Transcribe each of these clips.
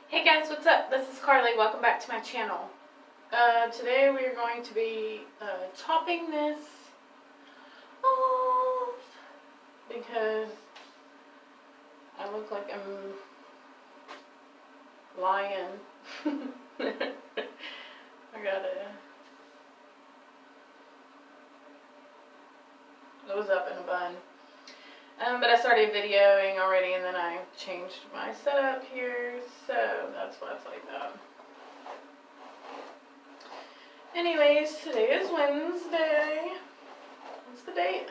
Hey guys, what's up? This is Carly. Welcome back to my channel. Today we are going to be chopping this off because I look like I'm lying. I gotta. It was up in a bun. But I started videoing already and then I changed my setup here, so that's why it's like that. Anyways, today is Wednesday. What's the date?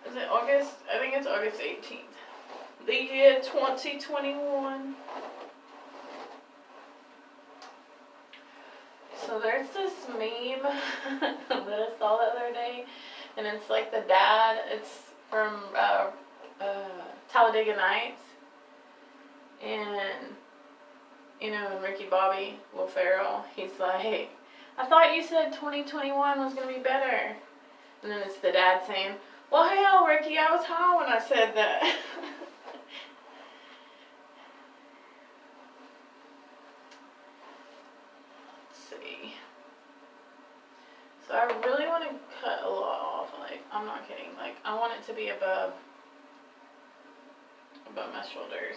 Is it August? I think it's August 18th. The year 2021. So there's this meme that I saw the other day, and it's like the dad. It's from Talladega Nights, and Ricky Bobby, Will Ferrell. He's like, "I thought you said 2021 was gonna be better," and then it's the dad saying, "Well, hell, Ricky, I was high when I said that." See. So I really want to cut a lot off. Like, I'm not kidding. Like, I want it to be above my shoulders.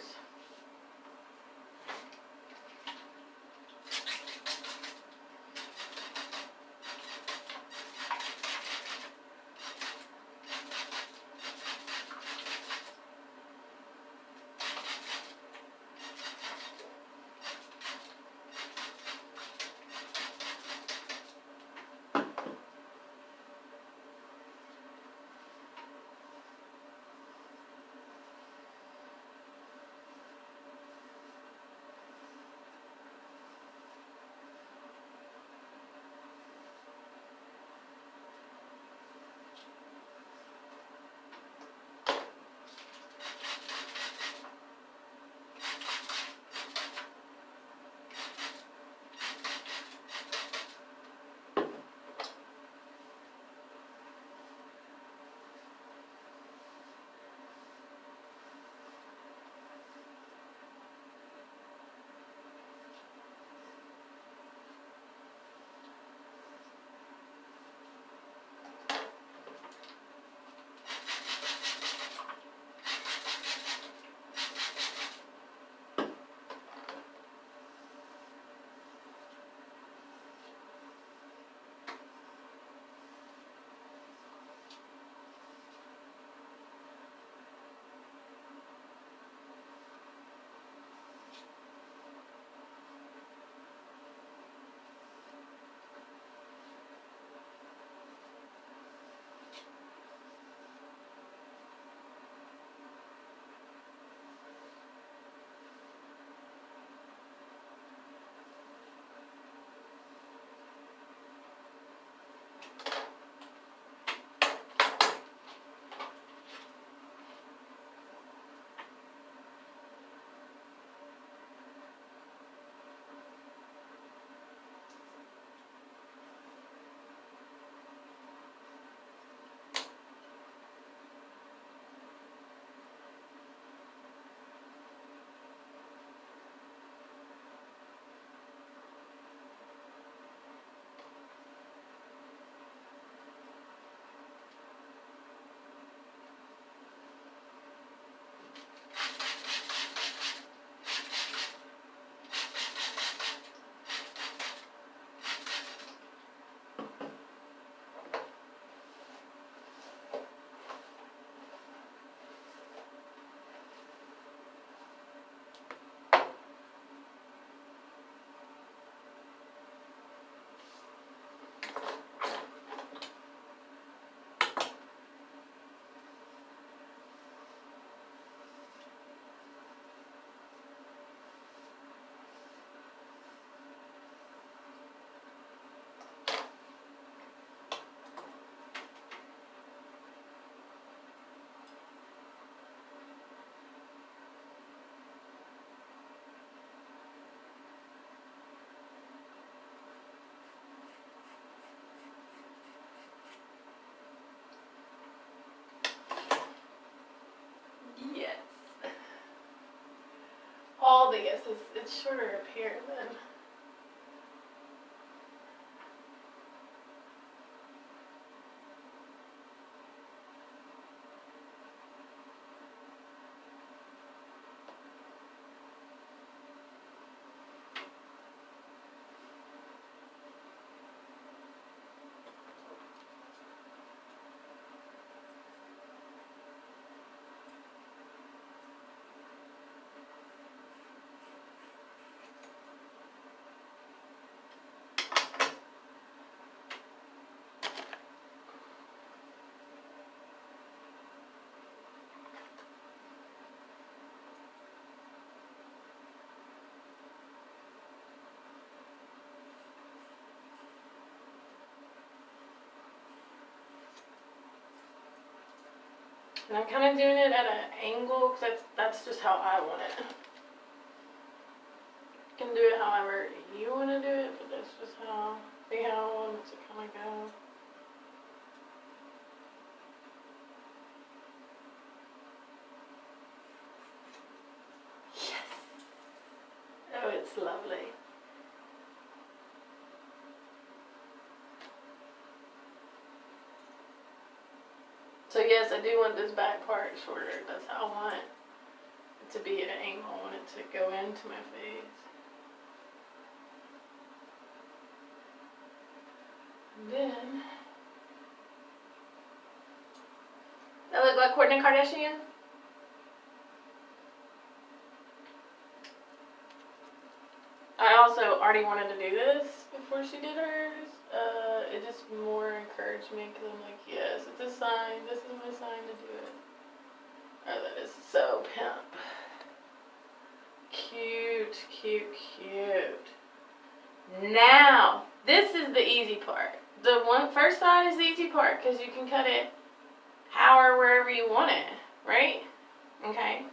I guess it's shorter up here than. And I'm kind of doing it at an angle because that's just how I want it. You can do it however you want to do it, but that's just how I want it to kind of go. Yes! Oh, it's lovely. So yes, I do want this back part shorter. That's how I want it to be at an angle. I want it to go into my face. And then, I look like Kourtney Kardashian. I also already wanted to do this before she did hers. It just more encouraged me because I'm like, yes, it's a sign. This is my sign to do it. Oh, that is so pimp. Cute, cute, cute. Now, this is the easy part. The first side is the easy part because you can cut it how or wherever you want it, right? Okay.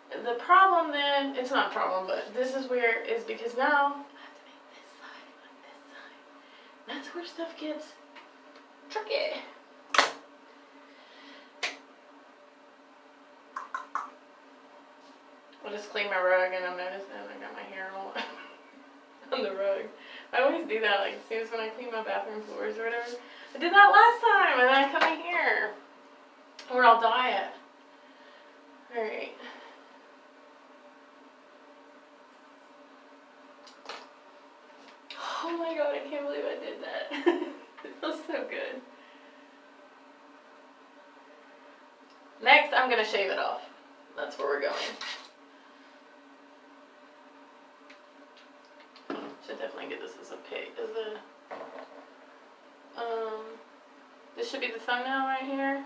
The problem then, it's not a problem, but this is where, is because now I have to make this side like this side. That's where stuff gets tricky. I'll just clean my rug and I'm noticing I got my hair all on the rug. I always do that, like as soon as when I clean my bathroom floors or whatever. I did that last time and then I cut my hair. Or I'll dye it. Alright. Oh my god, I can't believe I did that. It feels so good. Next, I'm going to shave it off. That's where we're going. Should definitely get this as a pic. This should be the thumbnail right here.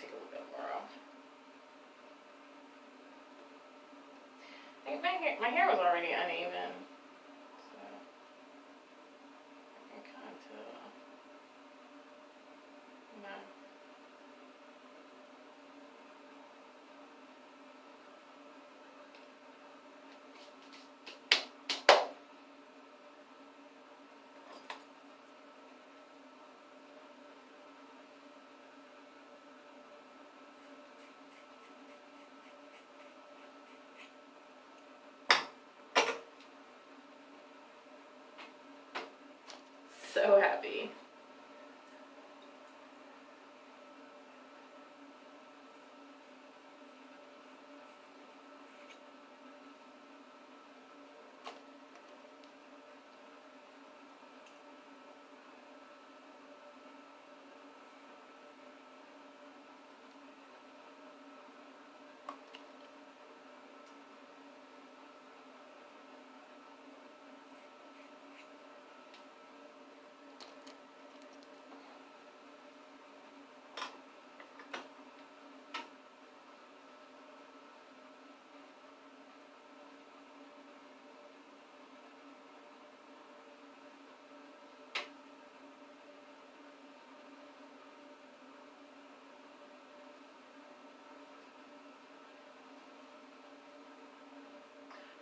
take a little bit more off. I think my hair was already uneven, so I can kind of tell. No. So happy.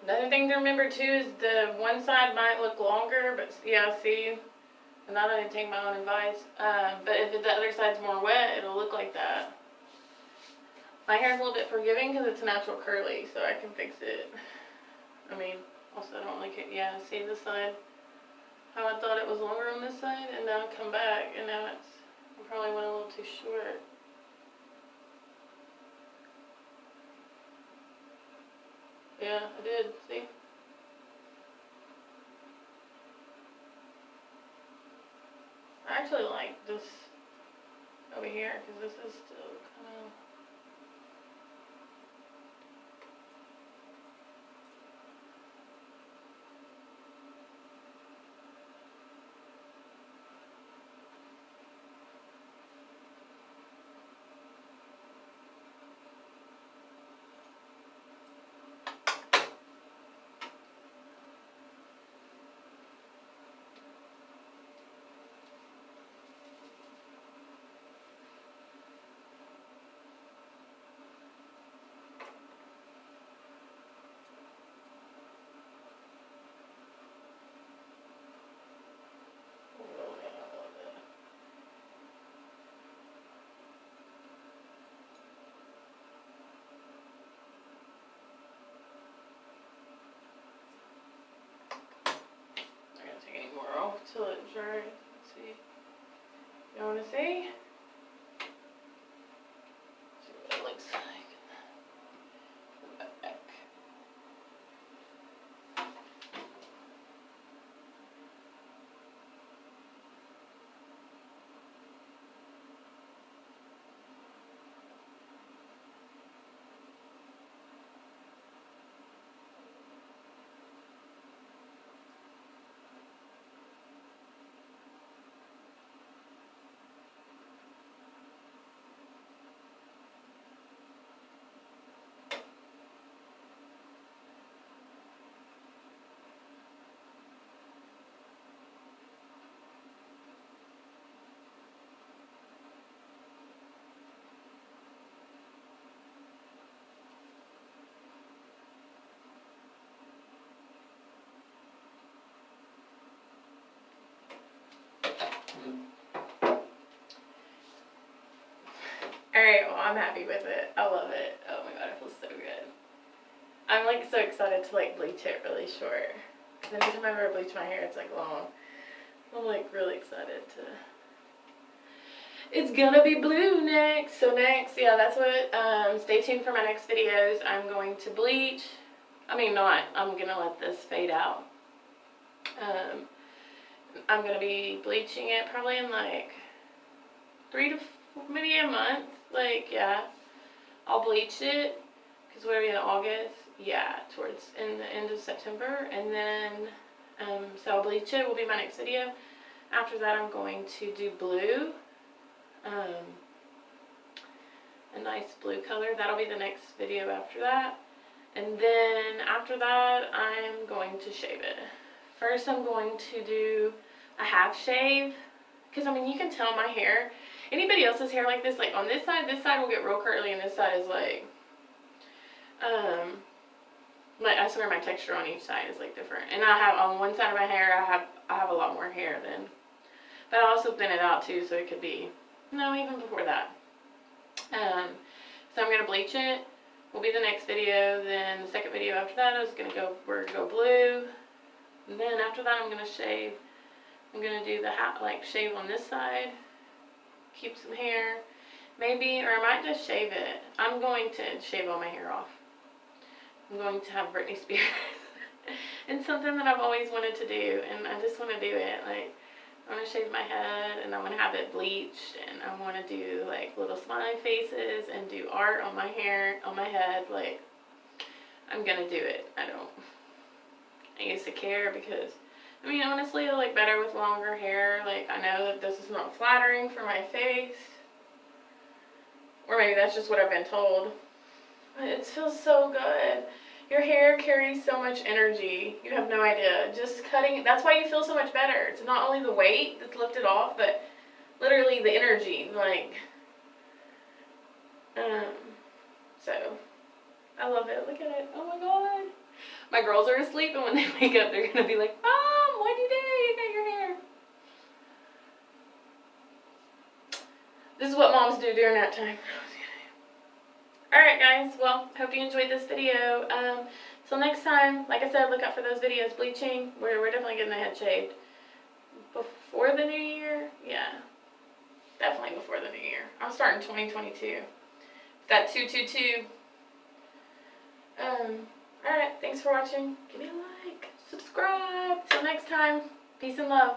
Another thing to remember too is the one side might look longer, but yeah, see, and I didn't take my own advice. But if the other side's more wet, it'll look like that. My hair's a little bit forgiving because it's natural curly, so I can fix it. I mean, also I don't like it. Yeah, see this side? How I thought it was longer on this side, and now I come back, and now it's, I probably went a little too short. Yeah, I did, see? I actually like this over here, because this is still kind of... Till it dries. Let's see. You want to see? See what it looks like. Back. Alright, well, I'm happy with it. I love it. Oh my god, it feels so good. I'm like so excited to like bleach it really short. Because anytime I ever bleach my hair, it's like long. I'm like really excited to. It's gonna be blue next. So next, yeah, that's what, stay tuned for my next videos. I'm going to bleach. I mean, not, I'm gonna let this fade out. I'm gonna be bleaching it probably in like 3 to 4, maybe a month. Like, yeah, I'll bleach it because we're in August. Yeah, towards in the end of September, and then so I'll bleach it. Will be my next video. After that, I'm going to do blue. a nice blue color. That'll be the next video after that. And then after that, I'm going to shave it. First, I'm going to do a half shave. Because, I mean, you can tell my hair. Anybody else's hair like this, like on this side will get real curly, and this side is like, I swear my texture on each side is like different. And I have, on one side of my hair, I have a lot more hair than, but I also thin it out too, so it could be, no, even before that. So I'm going to bleach it. Will be the next video. Then the second video after that is going to go, we're going to go blue. And then after that, I'm going to shave. I'm going to do the shave on this side. Keep some hair. Maybe, or I might just shave it. I'm going to shave all my hair off. I'm going to have Britney Spears. It's something that I've always wanted to do, and I just want to do it. Like, I want to shave my head, and I want to have it bleached, and I want to do like little smiley faces and do art on my hair, on my head. Like, I'm gonna do it. I used to care because, I mean, honestly, I look better with longer hair. Like, I know that this is not flattering for my face, or maybe that's just what I've been told. But it feels so good. Your hair carries so much energy. You have no idea. Just cutting, that's why you feel so much better. It's not only the weight that's lifted off, but literally the energy. Like, so, I love it. Look at it. Oh my God. My girls are asleep, and when they wake up, they're going to be like, Mom, what'd you do? You got your hair. This is what moms do during that time. Alright guys, well, hope you enjoyed this video. Till next time, like I said, look out for those videos. Bleaching, we're definitely getting the head shaved. Before the new year? Yeah, definitely before the new year. I'm starting 2022. That 222. Alright, thanks for watching. Give me a like, subscribe. Till next time, peace and love.